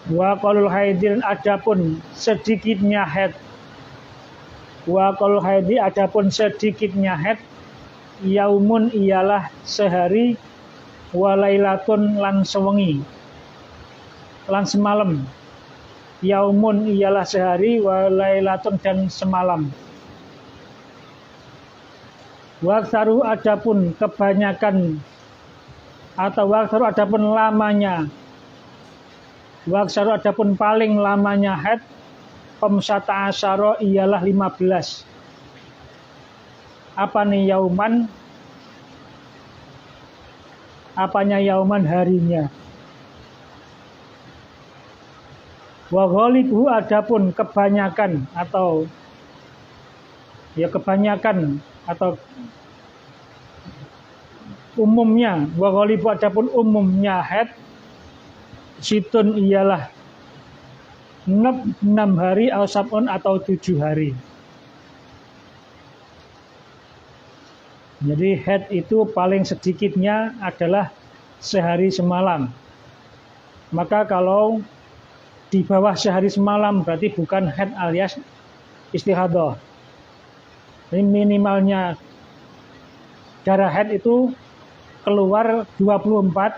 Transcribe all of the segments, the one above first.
Wa qalul haidin adapun sedikitnya haid. Wa qalul haidi adapun sedikitnya haid yaumun ialah sehari walailatun lan sewengi lan semalam. Yaumun ialah sehari walailatun dan semalam. Waksaru adapun kebanyakan atau waksaru adapun lamanya. Waksaru adapun paling lamanya haid pemsata asyara ialah 15. Apa nih yauman? Apanya yauman harinya? Wa ghalibuhu adapun kebanyakan atau umumnya. Wa ghalibu adapun umumnya haid situn ialah 6 hari atau sab'un atau 7 hari. Jadi haid itu paling sedikitnya adalah sehari semalam. Maka kalau di bawah sehari semalam berarti bukan haid alias istihadah. Ini minimalnya darah haid itu keluar 24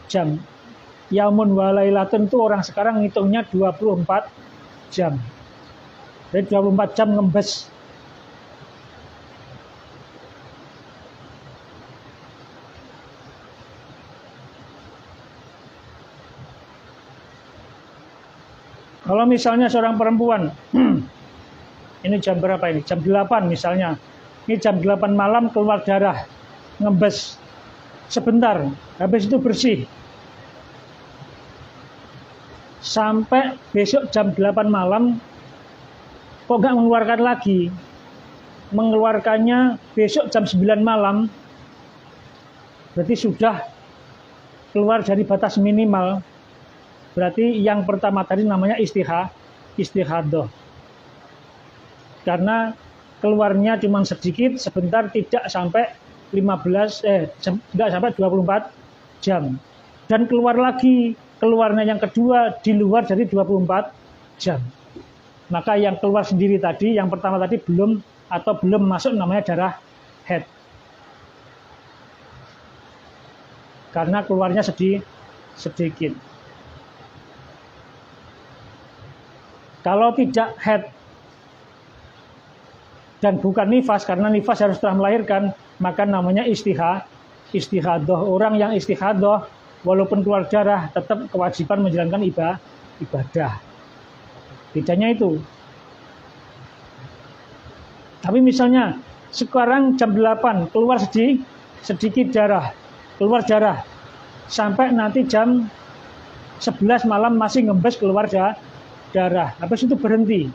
jam. Yaumun walailatun itu orang sekarang ngitungnya 24 jam. Jadi 24 jam ngembes. Kalau misalnya seorang perempuan, ini jam berapa ini? Jam 8 misalnya. Ini jam 8 malam keluar darah, ngembes. Sebentar, habis itu bersih. Sampai besok jam 8 malam, kok nggak mengeluarkan lagi? Mengeluarkannya besok jam 9 malam, berarti sudah keluar dari batas minimal. Berarti yang pertama tadi namanya istihadah. Karena keluarnya cuma sedikit, sebentar, tidak sampai 24 jam. Dan keluar lagi, keluarnya yang kedua di luar dari 24 jam. Maka yang keluar sendiri tadi, yang pertama tadi belum masuk namanya darah haid. Karena keluarnya sedikit. Kalau tidak haid dan bukan nifas, karena nifas harus setelah melahirkan, maka namanya istihadah. Orang yang istihadah walaupun keluar darah tetap kewajiban menjalankan ibadah. Bedanya itu. Tapi misalnya sekarang jam 8 keluar sedikit darah, keluar darah sampai nanti jam 11 malam masih ngembes keluar darah. Habis itu berhenti.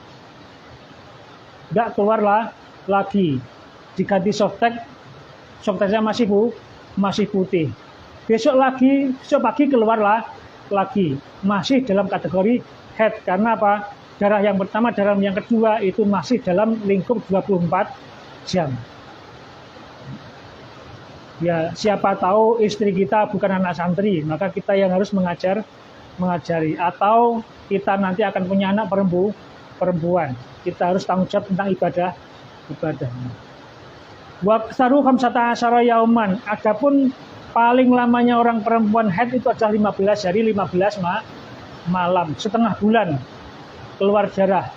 Enggak keluar lagi. Diganti softteknya masih putih. Besok pagi keluar lagi. Masih dalam kategori haid. Karena apa? Darah yang pertama, darah yang kedua itu masih dalam lingkup 24 jam. Ya, siapa tahu istri kita bukan anak santri, maka kita yang harus mengajari. Atau kita nanti akan punya anak perempuan. Kita harus tanggung jawab tentang ibadah. Waksaru khamsata asyara yauman. Adapun paling lamanya orang perempuan haid itu adalah 15 hari 15 malam, setengah bulan keluar darah.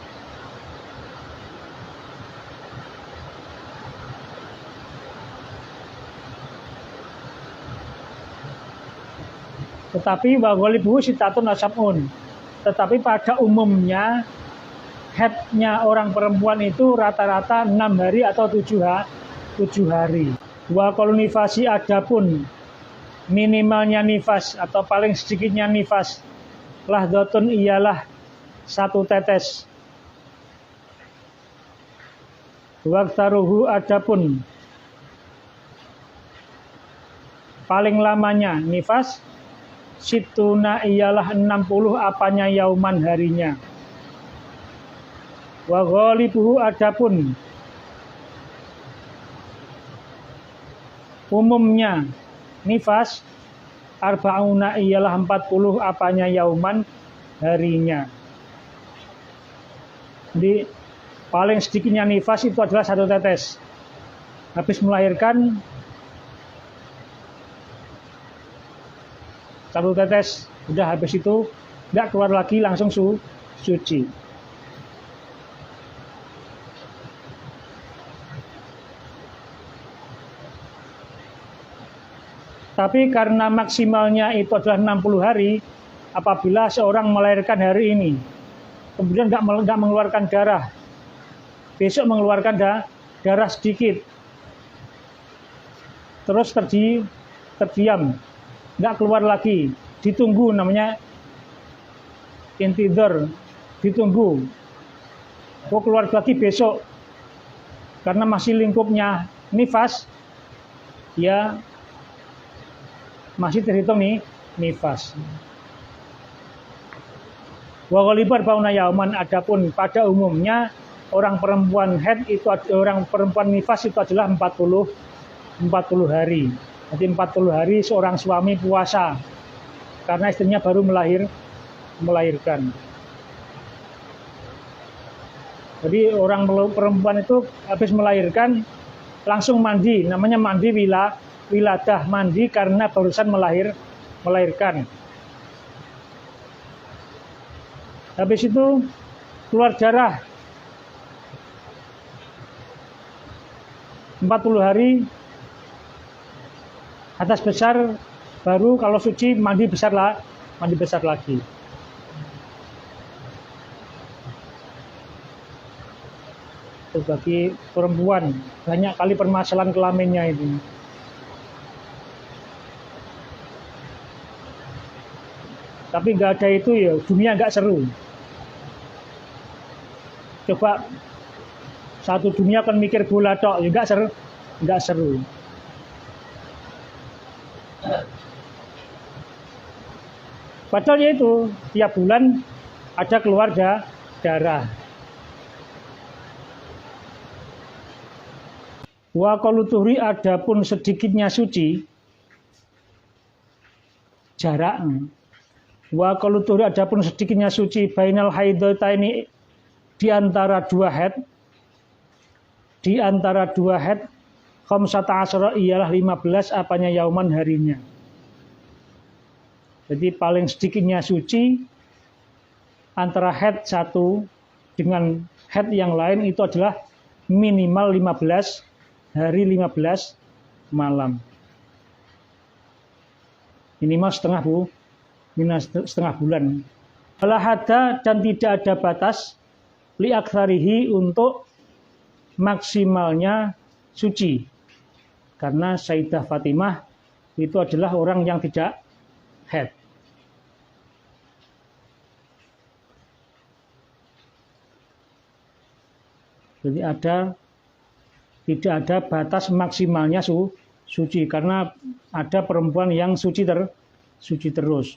Tetapi wa ghalibuhu sitatun asabun. Tetapi pada umumnya haidnya orang perempuan itu rata-rata 6 hari atau 7 hari. Wa qalu nifasi adapun minimalnya nifas atau paling sedikitnya nifas lahdhatun ialah 1 tetes. Waktaruhu adapun paling lamanya nifas situna ialah 60 apanya yauman harinya. Wa ghalibuhu adapun umumnya nifas arba'una ialah 40 apanya yauman harinya. Jadi paling sedikitnya nifas itu adalah 1 tetes. Habis melahirkan 1 tetes, udah habis itu tidak keluar lagi, langsung suci. Tapi karena maksimalnya itu adalah 60 hari, apabila seorang melahirkan hari ini, kemudian nggak mengeluarkan darah, besok mengeluarkan darah sedikit, terus terdiam, nggak keluar lagi, ditunggu, namanya intidor, ditunggu, kok keluar lagi besok, karena masih lingkupnya nifas, ya masih terhitung nifas. Wa ghaliban bauna yauman, adapun pada umumnya orang perempuan haid itu, orang perempuan nifas itu adalah 40 hari. Jadi 40 hari seorang suami puasa karena istrinya baru melahirkan. Jadi orang perempuan itu habis melahirkan langsung mandi, namanya mandi wiladah, mandi karena barusan melahirkan. Habis itu keluar darah 40 hari atas besar, baru kalau suci mandi besar lagi. Itu bagi perempuan banyak kali permasalahan kelaminnya itu. Tapi nggak ada itu ya dunia nggak seru. Coba satu dunia kan mikir bola tok, ya nggak seru. Padahal ya itu tiap bulan ada keluar darah. Wa qalutuhri, adapun sedikitnya suci jarak. Wa qalutuhri, adapun sedikitnya suci bainal haidataini, di antara dua haid, khamsata asyara ialah 15 apanya yauman harinya. Jadi paling sedikitnya suci antara haid satu dengan haid yang lain itu adalah minimal 15 hari 15 malam. Minimal setengah bulan. Wala hadda, dan tidak ada batas li aktsarihi, untuk maksimalnya suci. Karena Sayyidah Fatimah itu adalah orang yang tidak haid. Jadi tidak ada batas maksimalnya suci, karena ada perempuan yang suci terus.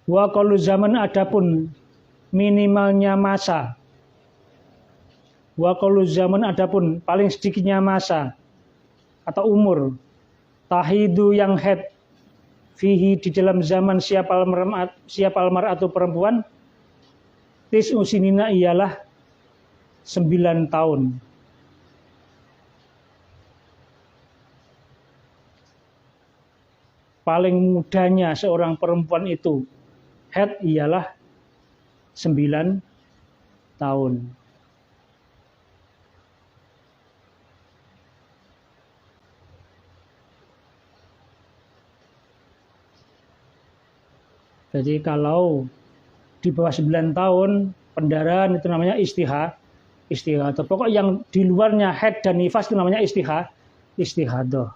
Wa qalu zaman, adapun minimalnya masa. Wa qalu zaman, adapun paling sedikitnya masa atau umur. Tahidu, yang haid, fihi, di dalam zaman siapa almar'atu perempuan, tis'u sinina, ialah 9 tahun. Paling mudanya seorang perempuan itu haid ialah 9 tahun. Jadi kalau di bawah 9 tahun pendarahan itu namanya istihadah. Pokok yang di luarnya haid dan nifas itu namanya istihadah.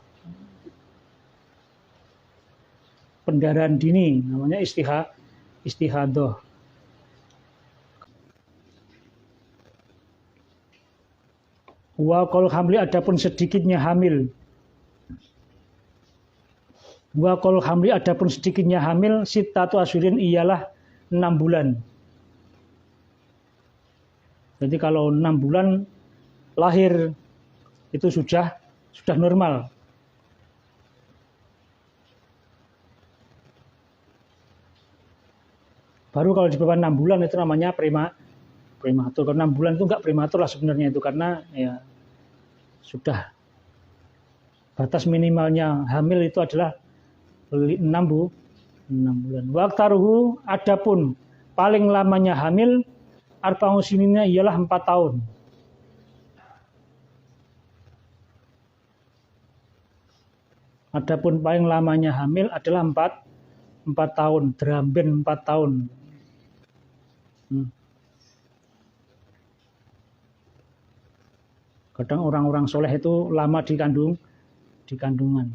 Pendarahan dini namanya istihadah. Wa qul hamli, adapun sedikitnya hamil. Wa qul hamli, adapun sedikitnya hamil, sittatu asyurin, ialah 6 bulan. Jadi kalau 6 bulan lahir itu sudah normal. Baru kalau di bawah 6 bulan itu namanya prematur. Kalau 6 bulan itu enggak prematur lah sebenarnya itu, karena ya sudah batas minimalnya hamil itu adalah 6 bulan. Waktaruhu, adapun paling lamanya hamil arba'u sinina ialah 4 tahun. Adapun paling lamanya hamil adalah 4 tahun, dramben 4 tahun. Kadang orang-orang soleh itu lama di kandungan.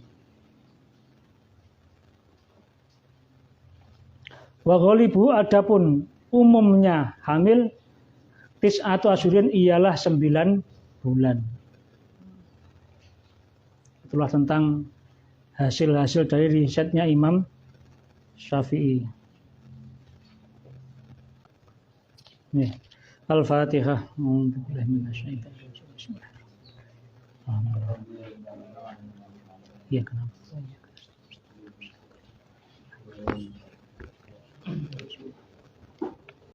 Wa ghalibu, adapun umumnya hamil tis'atu asyurin ialah 9 bulan. Itulah tentang hasil-hasil dari risetnya Imam Syafi'i. Nih, Al-Fatihah. Iya, kenapa?